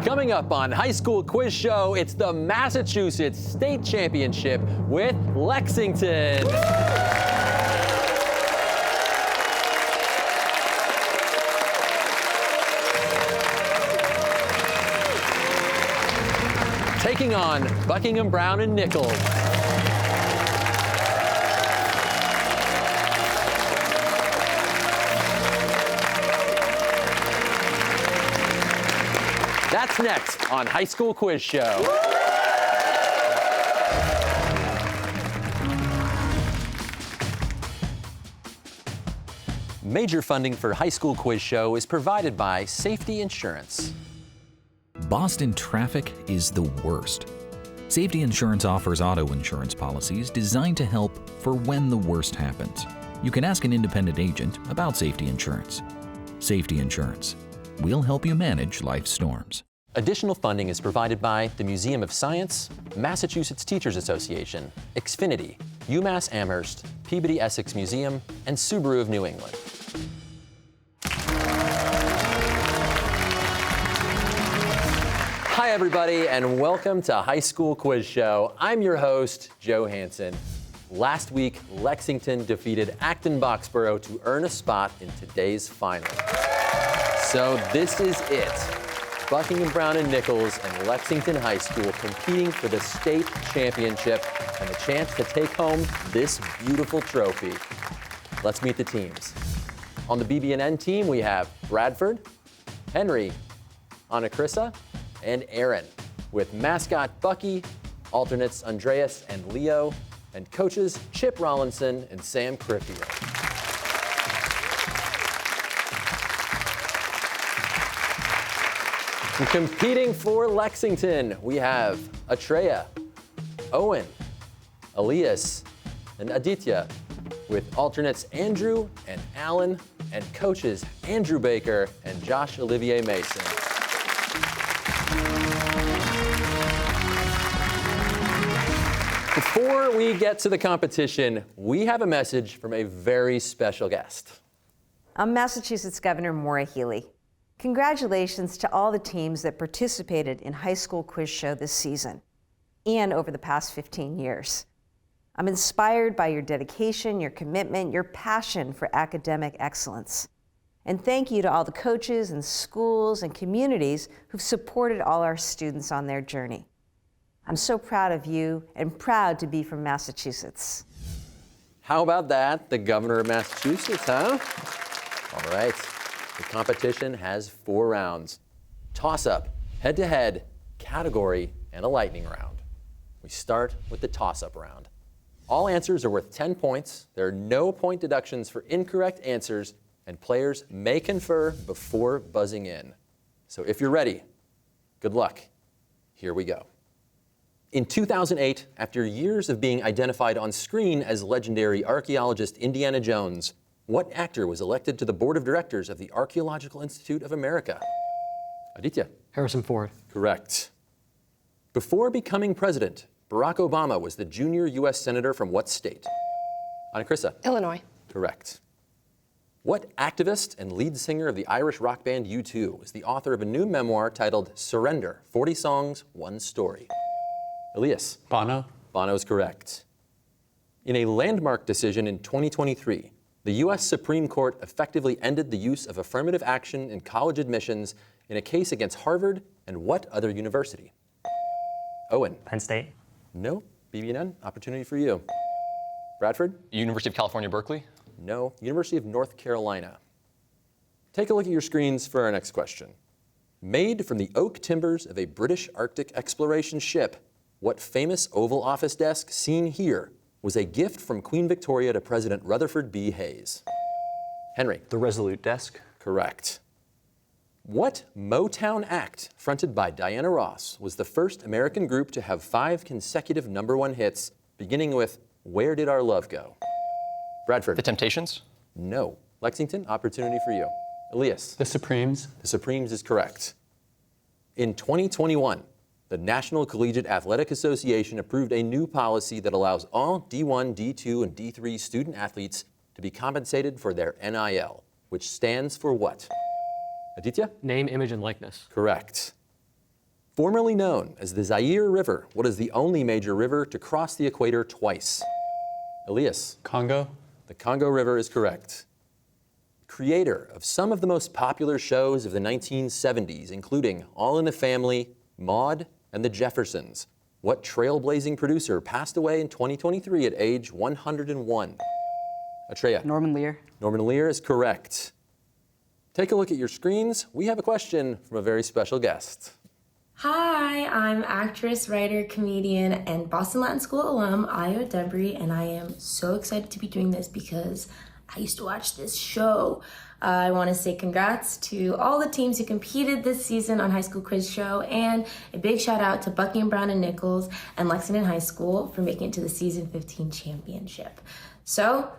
Coming up on High School Quiz Show, it's the Massachusetts State Championship with Lexington. Taking on Buckingham Browne Nichols. That's next on High School Quiz Show. Major funding for High School Quiz Show is provided by Safety Insurance. Boston traffic is the worst. Safety Insurance offers auto insurance policies designed to help for when the worst happens. You can ask an independent agent about safety insurance. Safety Insurance. We'll help you manage life's storms. Additional funding is provided by the Museum of Science, Massachusetts Teachers Association, Xfinity, UMass Amherst, Peabody Essex Museum, and Subaru of New England. Hi everybody, and welcome to High School Quiz Show. I'm your host, Joe Hanson. Last week, Lexington defeated Acton-Boxborough to earn a spot in today's final. So this is it. Buckingham Browne Nichols and Lexington High School competing for the state championship and the chance to take home this beautiful trophy. Let's meet the teams. On the BB&N team, we have Bradford, Henry, Anacrissa, and Aaron, with mascot Bucky, alternates Andreas and Leo, and coaches Chip Rollinson and Sam Crippier. Competing for Lexington, we have Atreya, Owen, Elias, and Aditya, with alternates Andrew and Alan, and coaches Andrew Baker and Josh Olivier Mason. Before we get to the competition, we have a message from a very special guest. I'm Massachusetts Governor Maura Healey. Congratulations to all the teams that participated in High School Quiz Show this season and over the past 15 years. I'm inspired by your dedication, your commitment, your passion for academic excellence. And thank you to all the coaches and schools and communities who've supported all our students on their journey. I'm so proud of you and proud to be from Massachusetts. How about that? The governor of Massachusetts, huh? All right. The competition has 4 rounds. Toss-up, head-to-head, category, and a lightning round. We start with the toss-up round. All answers are worth 10 points. There are no point deductions for incorrect answers, and players may confer before buzzing in. So if you're ready, good luck. Here we go. In 2008, after years of being identified on screen as legendary archaeologist Indiana Jones, what actor was elected to the board of directors of the Archaeological Institute of America? Aditya. Harrison Ford. Correct. Before becoming president, Barack Obama was the junior U.S. senator from what state? Anacrissa. Illinois. Correct. What activist and lead singer of the Irish rock band U2 is the author of a new memoir titled Surrender, 40 Songs, One Story? Elias. Bono. Bono is correct. In a landmark decision in 2023, the U.S. Supreme Court effectively ended the use of affirmative action in college admissions in a case against Harvard and what other university? Owen. Penn State. No. BB&N, opportunity for you. Bradford. University of California, Berkeley. No. University of North Carolina. Take a look at your screens for our next question. Made from the oak timbers of a British Arctic exploration ship, what famous Oval Office desk seen here was a gift from Queen Victoria to President Rutherford B. Hayes? Henry. The Resolute Desk. Correct. What Motown act, fronted by Diana Ross, was the first American group to have 5 consecutive #1 hits, beginning with Where Did Our Love Go? Bradford. The Temptations. No. Lexington, opportunity for you. Elias. The Supremes. The Supremes is correct. In 2021, the National Collegiate Athletic Association approved a new policy that allows all D1, D2, and D3 student athletes to be compensated for their NIL, which stands for what? Aditya? Name, image, and likeness. Correct. Formerly known as the Zaire River, what is the only major river to cross the equator twice? Elias. Congo. The Congo River is correct. Creator of some of the most popular shows of the 1970s, including All in the Family, Maude, and The Jeffersons. What trailblazing producer passed away in 2023 at age 101? Atreya. Norman Lear. Norman Lear is correct. Take a look at your screens. We have a question from a very special guest. Hi, I'm actress, writer, comedian, and Boston Latin School alum, Ayo Debris, and I am so excited to be doing this because I used to watch this show. I want to say congrats to all the teams who competed this season on High School Quiz Show, and a big shout out to Buckingham Browne Nichols and Lexington High School for making it to the season 15 championship. So,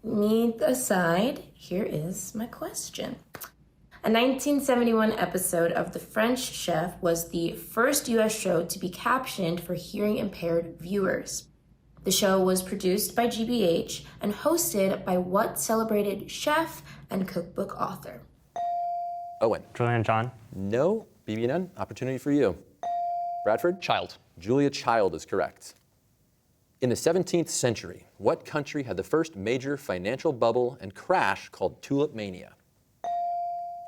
me aside, here is my question. A 1971 episode of The French Chef was the first U.S. show to be captioned for hearing impaired viewers. The show was produced by GBH and hosted by what celebrated chef and cookbook author? Owen. Julian John. No. BB&N, opportunity for you. Bradford. Child. Julia Child is correct. In the 17th century, what country had the first major financial bubble and crash called Tulip Mania?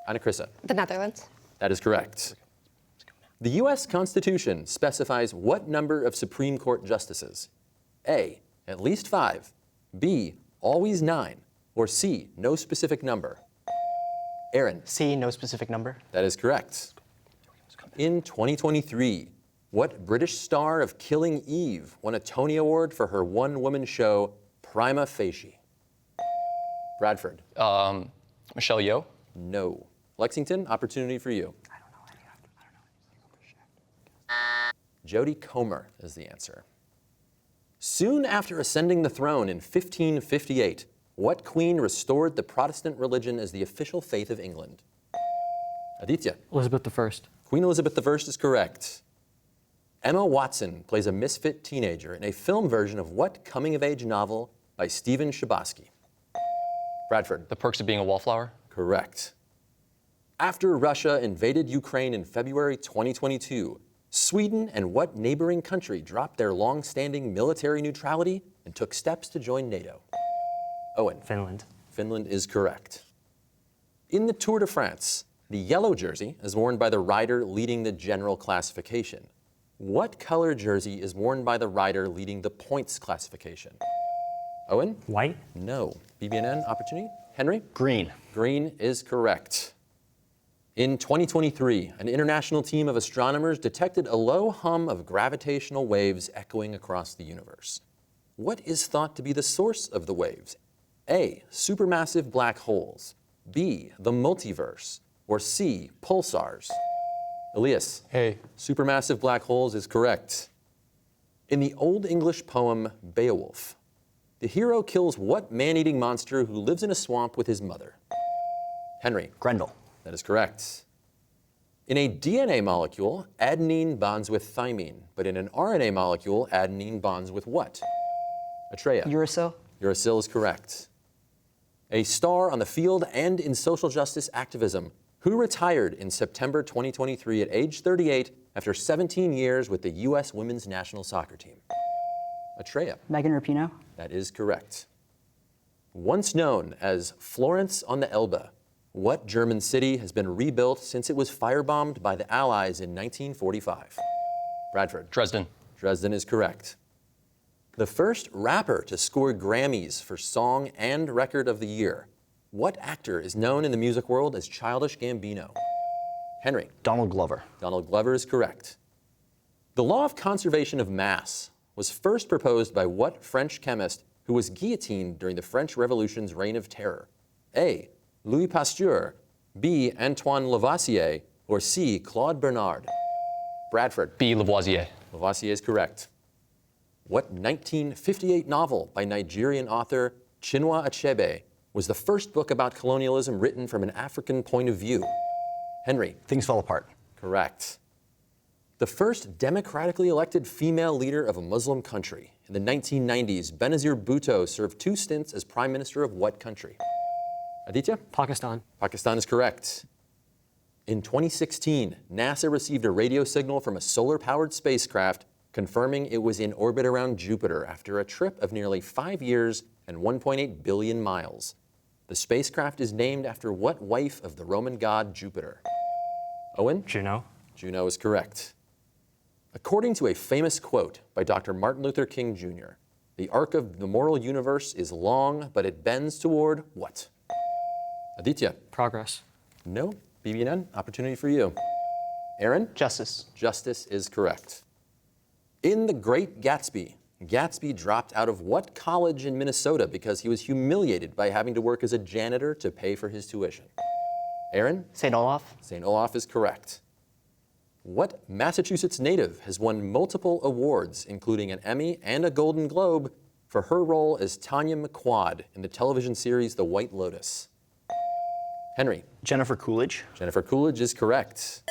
Anna Krissa. The Netherlands. That is correct. The U.S. Constitution specifies what number of Supreme Court justices? A, at least 5, B, always 9, or C, no specific number? Aaron. C, no specific number. That is correct. In 2023, what British star of Killing Eve won a Tony Award for her one-woman show, Prima Facie? Bradford. Michelle Yeoh. No. Lexington, opportunity for you. I don't know. Jodie Comer is the answer. Soon after ascending the throne in 1558, what queen restored the Protestant religion as the official faith of England? Aditya. Elizabeth I. Queen Elizabeth I is correct. Emma Watson plays a misfit teenager in a film version of what coming-of-age novel by Stephen Chbosky? Bradford. The Perks of Being a Wallflower. Correct. After Russia invaded Ukraine in February 2022, Sweden and what neighboring country dropped their long-standing military neutrality and took steps to join NATO? Owen. Finland. Finland is correct. In the Tour de France, the yellow jersey is worn by the rider leading the general classification. What color jersey is worn by the rider leading the points classification? Owen? White. No. BB&N opportunity? Henry? Green. Green is correct. In 2023, an international team of astronomers detected a low hum of gravitational waves echoing across the universe. What is thought to be the source of the waves? A, supermassive black holes, B, the multiverse, or C, pulsars? Elias. A. Supermassive black holes is correct. In the Old English poem Beowulf, the hero kills what man-eating monster who lives in a swamp with his mother? Henry. Grendel. That is correct. In a DNA molecule, adenine bonds with thymine, but in an RNA molecule, adenine bonds with what? Atreya. Uracil. Uracil is correct. A star on the field and in social justice activism, who retired in September 2023 at age 38 after 17 years with the U.S. women's national soccer team? Atreya. Megan Rapinoe. That is correct. Once known as Florence on the Elbe, what German city has been rebuilt since it was firebombed by the Allies in 1945? Bradford. Dresden. Dresden is correct. The first rapper to score Grammys for Song and Record of the Year. What actor is known in the music world as Childish Gambino? Henry. Donald Glover. Donald Glover is correct. The law of conservation of mass was first proposed by what French chemist who was guillotined during the French Revolution's reign of terror? A, Louis Pasteur, B, Antoine Lavoisier, or C, Claude Bernard? Bradford. B. Lavoisier. Lavoisier is correct. What 1958 novel by Nigerian author Chinua Achebe was the first book about colonialism written from an African point of view? Henry. Things Fall Apart. Correct. The first democratically elected female leader of a Muslim country. In the 1990s, Benazir Bhutto served 2 stints as prime minister of what country? Aditya? Pakistan. Pakistan is correct. In 2016, NASA received a radio signal from a solar-powered spacecraft confirming it was in orbit around Jupiter after a trip of nearly 5 years and 1.8 billion miles. The spacecraft is named after what wife of the Roman god Jupiter? Owen? Juno. Juno is correct. According to a famous quote by Dr. Martin Luther King Jr., the arc of the moral universe is long, but it bends toward what? Aditya? Progress. No. BB&N, opportunity for you. Aaron? Justice. Justice is correct. In The Great Gatsby, Gatsby dropped out of what college in Minnesota because he was humiliated by having to work as a janitor to pay for his tuition? Aaron? St. Olaf. St. Olaf is correct. What Massachusetts native has won multiple awards, including an Emmy and a Golden Globe, for her role as Tanya McQuad in the television series The White Lotus? Henry? Jennifer Coolidge. Jennifer Coolidge is correct.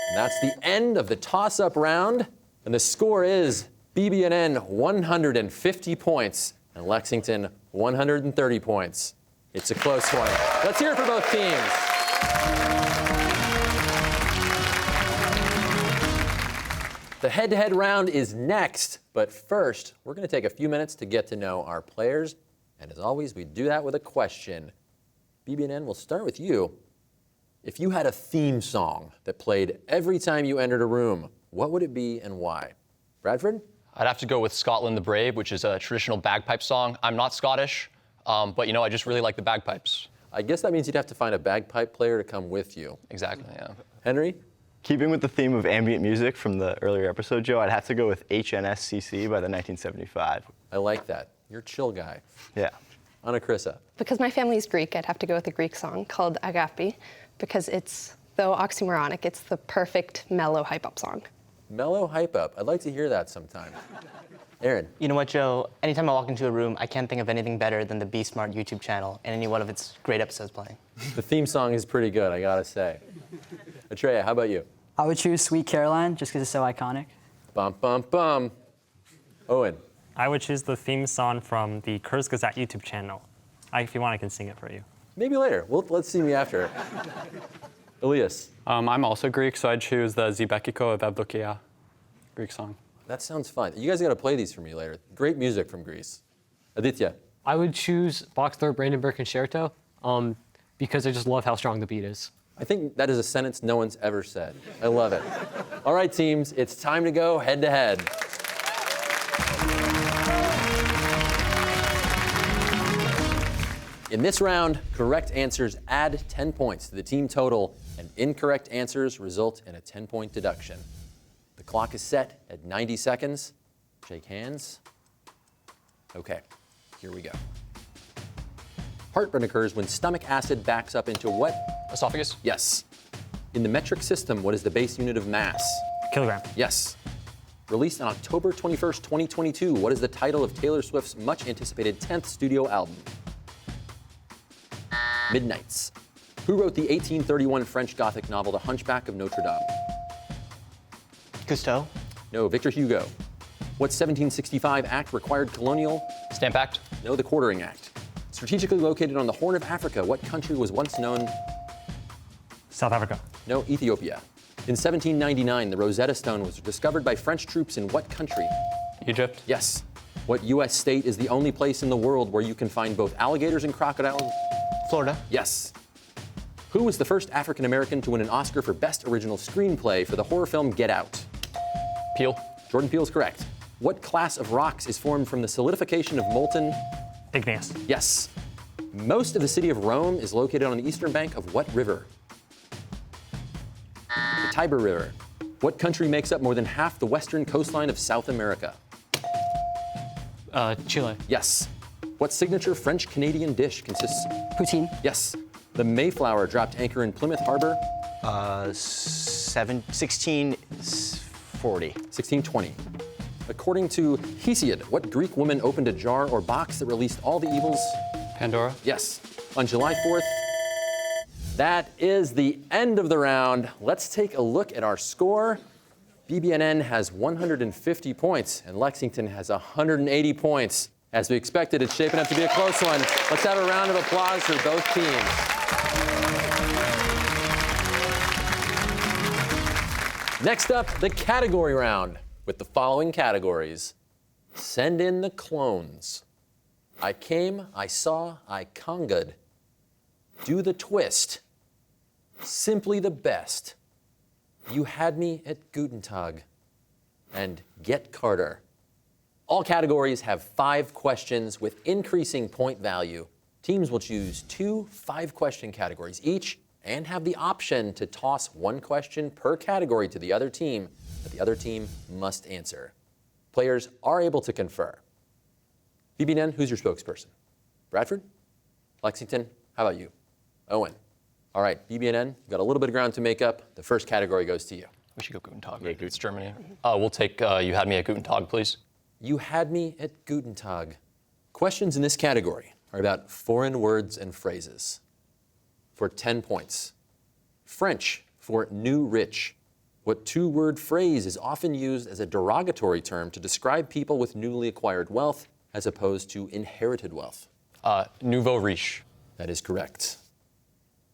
And that's the end of the toss-up round, and the score is BB&N 150 points and Lexington 130 points. It's a close one. Let's hear it for both teams. The head-to-head round is next, but first, we're going to take a few minutes to get to know our players, and as always, we do that with a question. BB&N, we'll start with you. If you had a theme song that played every time you entered a room, what would it be and why? Bradford? I'd have to go with Scotland the Brave, which is a traditional bagpipe song. I'm not Scottish, but I just really like the bagpipes. I guess that means you'd have to find a bagpipe player to come with you. Exactly, yeah. Henry? Keeping with the theme of ambient music from the earlier episode, Joe, I'd have to go with HNSCC by the 1975. I like that. You're a chill guy. Yeah. Anna Krissa? Because my family's Greek, I'd have to go with a Greek song called Agapi, because it's, though oxymoronic, it's the perfect mellow hype-up song. Mellow hype-up. I'd like to hear that sometime. Aaron? You know what, Joe? Anytime I walk into a room, I can't think of anything better than the Be Smart YouTube channel and any one of its great episodes playing. The theme song is pretty good, I gotta say. Atreya, how about you? I would choose Sweet Caroline just because it's so iconic. Bum, bum, bum. Owen? I would choose the theme song from the Kurz Gazette YouTube channel. If you want, I can sing it for you. Maybe later. Let's see me after. Elias? I'm also Greek, so I'd choose the Zibekiko of Evdokia Greek song. That sounds fun. You guys gotta play these for me later. Great music from Greece. Aditya? I would choose Boxthorpe Brandenburg Concerto because I just love how strong the beat is. I think that is a sentence no one's ever said. I love it. All right, teams, it's time to go head-to-head. In this round, correct answers add 10 points to the team total, and incorrect answers result in a 10-point deduction. The clock is set at 90 seconds. Shake hands. Okay, here we go. Heartburn occurs when stomach acid backs up into what? Esophagus? Yes. In the metric system, what is the base unit of mass? Kilogram. Yes. Released on October 21st, 2022, what is the title of Taylor Swift's much-anticipated 10th studio album? Midnights. Who wrote the 1831 French Gothic novel The Hunchback of Notre Dame? Cousteau? No, Victor Hugo. What 1765 act required colonial? Stamp Act? No, the Quartering Act. Strategically located on the Horn of Africa, what country was once known? South Africa. No, Ethiopia. In 1799, the Rosetta Stone was discovered by French troops in what country? Egypt? Yes. What U.S. state is the only place in the world where you can find both alligators and crocodiles? Florida. Yes. Who was the first African American to win an Oscar for Best Original Screenplay for the horror film Get Out? Peele? Jordan Peele is correct. What class of rocks is formed from the solidification of molten? Igneous. Yes. Most of the city of Rome is located on the eastern bank of what river? The Tiber River. What country makes up more than half the western coastline of South America? Chile. Yes. What signature French-Canadian dish consists? Poutine. Yes. The Mayflower dropped anchor in Plymouth Harbor? 1640. 1620. According to Hesiod, what Greek woman opened a jar or box that released all the evils? Pandora? Yes. On July 4th. That is the end of the round. Let's take a look at our score. BB&N has 150 points, and Lexington has 180 points. As we expected, it's shaping up to be a close one. Let's have a round of applause for both teams. Next up, the category round with the following categories. Send in the clones. I came, I saw, I congaed. Do the twist. Simply the best. You had me at Guten Tag. And Get Carter. All categories have 5 questions with increasing point value. Teams will choose 2 5-question categories each and have the option to toss 1 question per category to the other team that the other team must answer. Players are able to confer. BB&N, who's your spokesperson? Bradford? Lexington? How about you? Owen? All right, BB&N, you've got a little bit of ground to make up. The first category goes to you. We should go Guten Tag. Yeah, it's Germany. We'll take You Had Me at Guten Tag, please. You had me at Guten Tag. Questions in this category are about foreign words and phrases. For 10 points. French for new rich. What 2-word phrase is often used as a derogatory term to describe people with newly acquired wealth as opposed to inherited wealth? Nouveau riche. That is correct.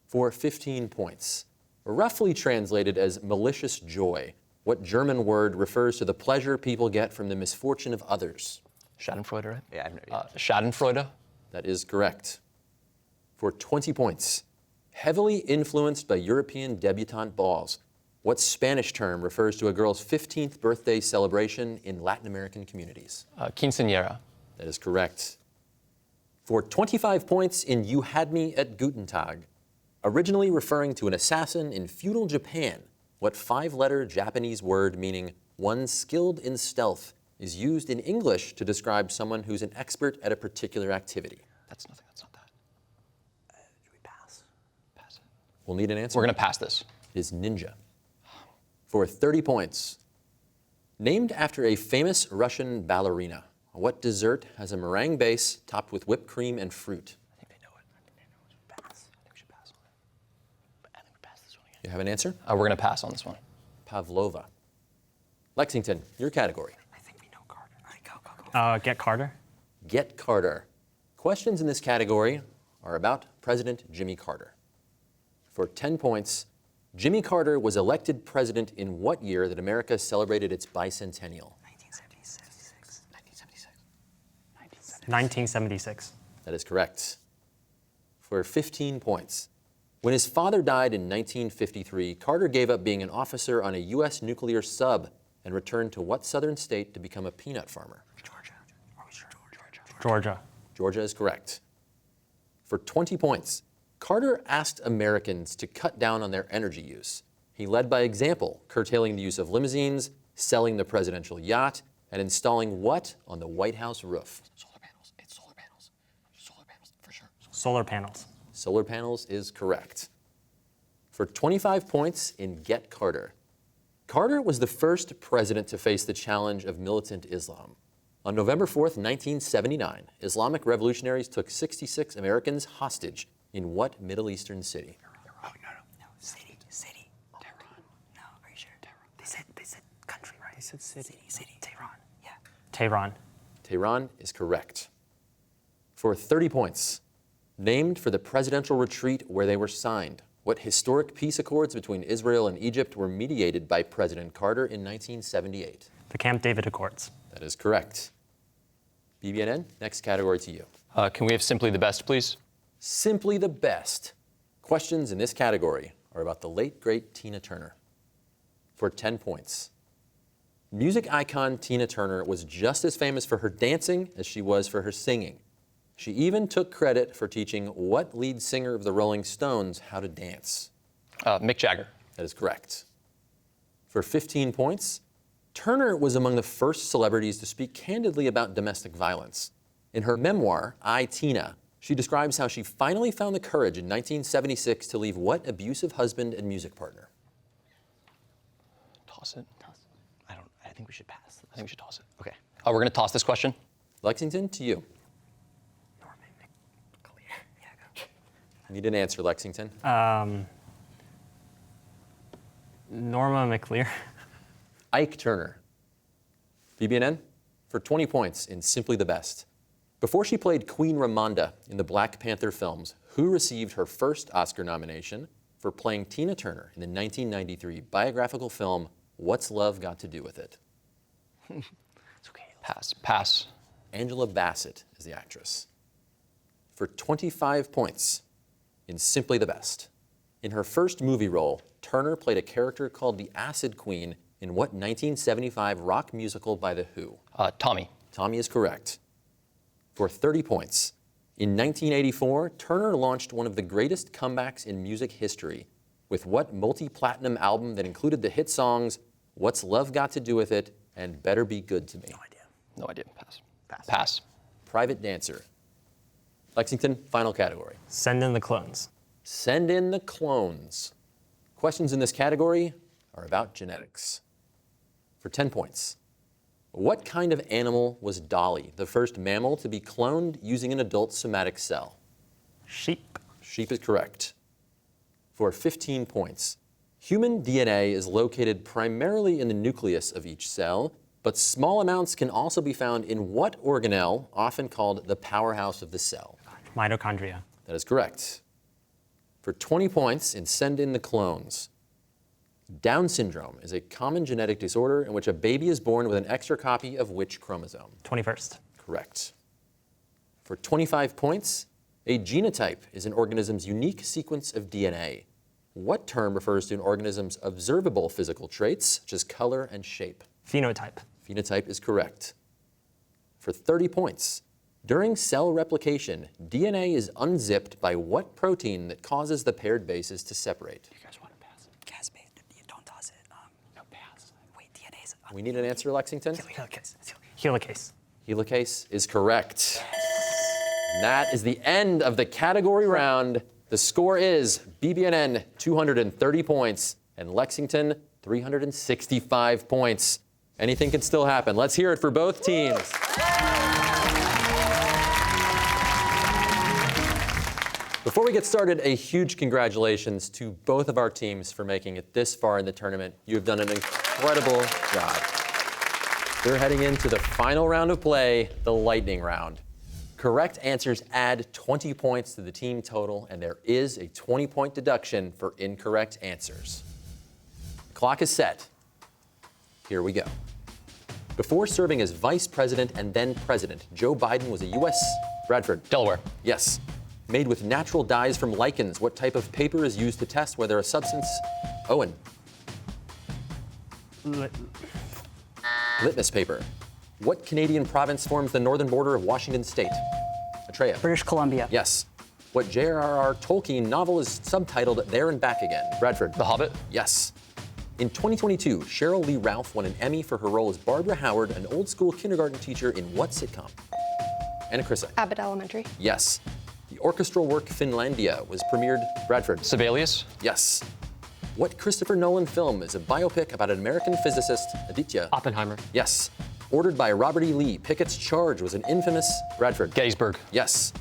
For 15 points. Roughly translated as malicious joy, what German word refers to the pleasure people get from the misfortune of others? Schadenfreude, right? Yeah, Schadenfreude. That is correct. For 20 points. Heavily influenced by European debutante balls, what Spanish term refers to a girl's 15th birthday celebration in Latin American communities? Quinceañera. That is correct. For 25 points in You Had Me at Guten Tag, originally referring to an assassin in feudal Japan, what 5-letter Japanese word meaning one skilled in stealth is used in English to describe someone who's an expert at a particular activity? That's nothing, that's not that. Should we pass? Pass it. We'll need an answer. We're going to pass this. It is ninja. For 30 points. Named after a famous Russian ballerina, what dessert has a meringue base topped with whipped cream and fruit? I think they know it. Pass. I think we should pass on it. I think we pass this one again. You have an answer? We're going to pass on this one. Pavlova. Lexington, your category. I think we know Carter. All right, go. Get Carter. Get Carter. Questions in this category are about President Jimmy Carter. For 10 points, Jimmy Carter was elected president in what year that America celebrated its bicentennial? 1976. 1976. That is correct. For 15 points. When his father died in 1953, Carter gave up being an officer on a U.S. nuclear sub and returned to what southern state to become a peanut farmer? Georgia. Are we sure? Georgia. Georgia is correct. For 20 points, Carter asked Americans to cut down on their energy use. He led by example, curtailing the use of limousines, selling the presidential yacht, and installing what on the White House roof? Solar panels. It's solar panels. Solar panels, for sure. Solar panels. Solar panels is correct. For 25 points in Get Carter. Carter was the first president to face the challenge of militant Islam. On November 4th, 1979, Islamic revolutionaries took 66 Americans hostage in what Middle Eastern city? Oh, no. City. Tehran. No, are you sure? Tehran. They said country, right? They said city. Tehran. Yeah. Tehran. Tehran is correct. For 30 points, named for the presidential retreat where they were signed, what historic peace accords between Israel and Egypt were mediated by President Carter in 1978? The Camp David Accords. That is correct. BB&N, next category to you. Can we have Simply the Best, please? Simply the best. Questions in this category are about the late, great Tina Turner. For 10 points. Music icon Tina Turner was just as famous for her dancing as she was for her singing. She even took credit for teaching what lead singer of the Rolling Stones how to dance? Mick Jagger. That is correct. For 15 points, Turner was among the first celebrities to speak candidly about domestic violence. In her memoir, I, Tina, she describes how she finally found the courage in 1976 to leave what abusive husband and music partner? Toss it. I think we should pass this. I think we should toss it. Okay. We're going to toss this question. Lexington, to you. Norman McClear. Yeah, go. Need an answer, Lexington. Norma McClear. Ike Turner. BB&N, for 20 points in Simply the Best. Before she played Queen Ramonda in the Black Panther films, who received her first Oscar nomination for playing Tina Turner in the 1993 biographical film What's Love Got to Do with It? It's okay. Pass. Pass. Angela Bassett is the actress. For 25 points in Simply the Best. In her first movie role, Turner played a character called the Acid Queen in what 1975 rock musical by The Who? Tommy. Tommy is correct. For 30 points. In 1984, Turner launched one of the greatest comebacks in music history with what multi-platinum album that included the hit songs What's Love Got to Do with It and Better Be Good to Me? No idea. No idea. Pass. Pass. Pass. Private Dancer. Lexington, final category. Send in the clones. Send in the clones. Questions in this category are about genetics. For 10 points. What kind of animal was Dolly, the first mammal to be cloned using an adult somatic cell? Sheep. Sheep is correct. For 15 points. Human DNA is located primarily in the nucleus of each cell, but small amounts can also be found in what organelle, often called the powerhouse of the cell? Mitochondria. That is correct. For 20 points in Send in the Clones. Down syndrome is a common genetic disorder in which a baby is born with an extra copy of which chromosome? 21st. Correct. For 25 points, a genotype is an organism's unique sequence of DNA. What term refers to an organism's observable physical traits, such as color and shape? Phenotype. Phenotype is correct. For 30 points, during cell replication, DNA is unzipped by what protein that causes the paired bases to separate? You guys want to pass? Gas-based. Don't toss it. No, pass. Wait, DNA's... We need an answer, Lexington. Helicase. Helicase. Helicase is correct. And that is the end of the category round. The score is BB&N 230 points and Lexington 365 points. Anything can still happen. Let's hear it for both teams. Before we get started, a huge congratulations to both of our teams for making it this far in the tournament. You have done an incredible job. We're heading into the final round of play, the lightning round. Correct answers add 20 points to the team total, and there is a 20-point deduction for incorrect answers. The clock is set. Here we go. Before serving as vice president and then president, Joe Biden was a U.S. Bradford. Delaware. Yes. Made with natural dyes from lichens, what type of paper is used to test whether a substance... Owen. Litmus paper. What Canadian province forms the northern border of Washington state? Atreya. British Columbia. Yes. What J.R.R. Tolkien novel is subtitled There and Back Again? Bradford. The Hobbit. Yes. In 2022, Cheryl Lee Ralph won an Emmy for her role as Barbara Howard, an old school kindergarten teacher in what sitcom? Anna Chrisa. Abbott Elementary. Yes. The orchestral work Finlandia was premiered. Bradford. Sibelius. Yes. What Christopher Nolan film is a biopic about an American physicist, Aditya? Oppenheimer. Yes. Ordered by Robert E. Lee, Pickett's charge was an infamous... Bradford. Gettysburg. Yes.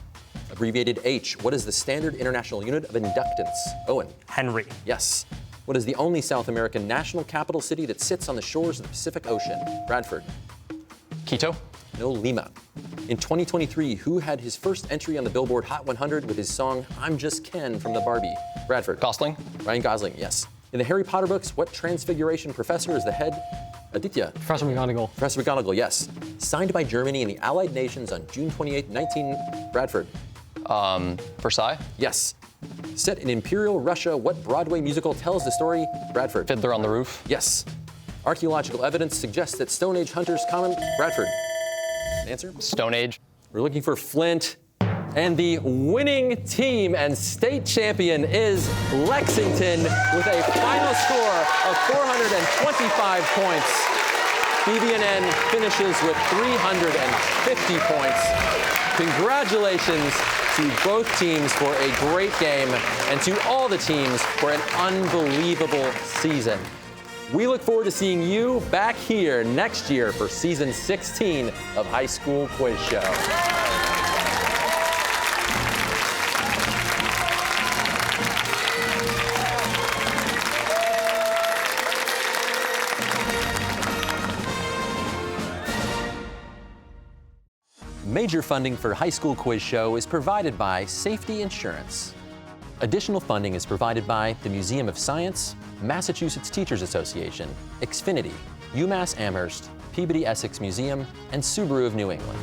Abbreviated H. What is the standard international unit of inductance? Owen. Henry. Yes. What is the only South American national capital city that sits on the shores of the Pacific Ocean? Bradford. Quito. No, Lima. In 2023, who had his first entry on the Billboard Hot 100 with his song I'm Just Ken from the Barbie? Bradford. Gosling. Ryan Gosling, yes. In the Harry Potter books, what Transfiguration professor is the head? Aditya. Professor McGonagall. Professor McGonagall, yes. Signed by Germany and the Allied nations on June 28, Bradford. Versailles. Yes. Set in Imperial Russia, what Broadway musical tells the story? Bradford. Fiddler on the Roof. Yes. Archaeological evidence suggests that Stone Age hunters common... Bradford. Answer? Stone Age. We're looking for Flint. And the winning team and state champion is Lexington with a final score of 425 points. BB&N finishes with 350 points. Congratulations to both teams for a great game and to all the teams for an unbelievable season. We look forward to seeing you back here next year for season 16 of High School Quiz Show. Major funding for High School Quiz Show is provided by Safety Insurance. Additional funding is provided by the Museum of Science, Massachusetts Teachers Association, Xfinity, UMass Amherst, Peabody Essex Museum, and Subaru of New England.